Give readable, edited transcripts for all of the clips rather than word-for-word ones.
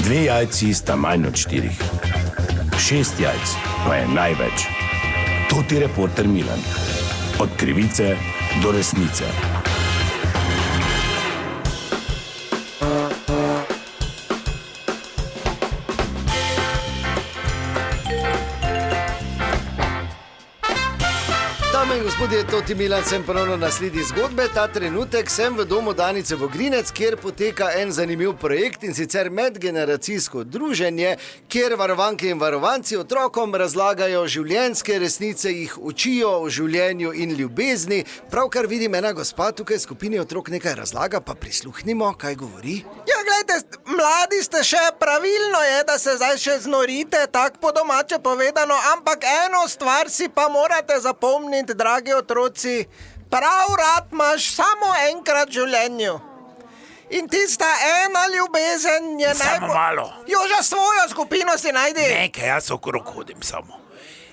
2 jajci sta manj od 4. 6 jajc pa je največ. To ti reporter Milan. Od krivice do resnice. Dame in gospodje, Toti Milan, sem ponovno na sledi zgodbe. Ta trenutek sem v domu Danice Vogrinec, kjer poteka en zanimiv projekt, in sicer medgeneracijsko druženje, kjer varovanke in varovanci otrokom razlagajo življenjske resnice, jih učijo o življenju in ljubezni. Pravkar vidim, ena gospa tukaj v skupini otrok nekaj razlaga, pa prisluhnimo, kaj govori. Ja, gledajte, mladi ste še, pravilno je, da se zdaj še znorite, tako po domače povedano, ampak eno stvar si pa morate zapomniti, dragi otroci, prav rad imaš samo enkrat v življenju. In tista ena ljubezen je Samo malo. Joža, svojo skupino si najdi. Nekaj, jaz okrog hodim samo.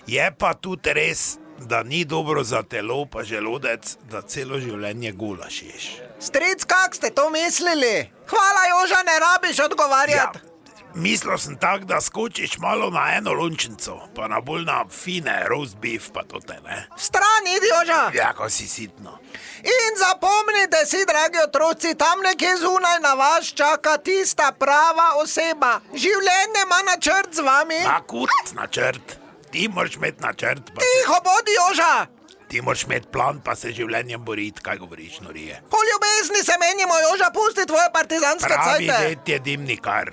Je pa tudi res, da ni dobro za telo pa želodec, da celo življenje gulaš ješ. Stric, kak ste to mislili? Hvala, Joža, ne rabiš odgovarjati. Mislil sem tak, da skočiš malo na eno lončnico, pa na bolj na fine roast beef pa to te, ne? Stran idi, Joža. Ja, ko si sitno. In zapomnite si, dragi otroci, tam nekje zunaj na vas čaka tista prava oseba. Življenje ima načrt z vami. A kurc načrt. Ti moraš imeti načrt, pa Tiho bodi, Joža. ti moraš imeti plan, pa se življenjem boriti, kaj govoriš, norije. Po ljubezni se menimo, Joža, pusti tvoje partizanske Pravi cajte. det je dimnikar.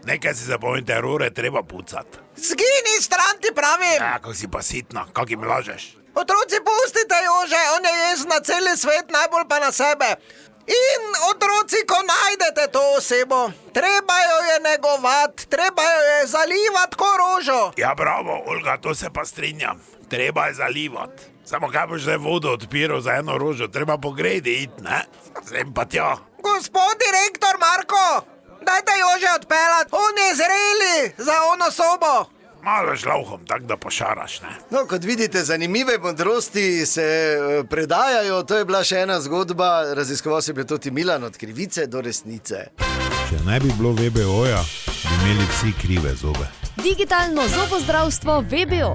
Nekaj si zapomnite, rore treba pucati. Zgini stran, ti pravim. Ja, ko si pa sitna, kak jim lažeš? Otroci, pustite Jože, on je jezen na celi svet, najbolj pa na sebe. In otroci, ko najdete to osebo, treba jo je negovati, treba jo je zalivati ko rožo. Ja, bravo, Olga, to se pa strinjam. Treba je zalivati. Samo kaj boš zdaj vodo odpiral za eno rožo, treba po gredi iti, ne? Sem pa tja. Gospod direktor Marko, dajte Jože odpeljati, on je zreli za ono sobo. Malo šlavhom, tak da pošaraš, ne? No, kot vidite, zanimive modrosti se predajajo. To je bila še ena zgodba. Raziskoval se je bil Toti Milan, od krivice do resnice. Če ne bi bilo VBO-ja, bi imeli vsi krive zobe. Digitalno zobozdravstvo VBO.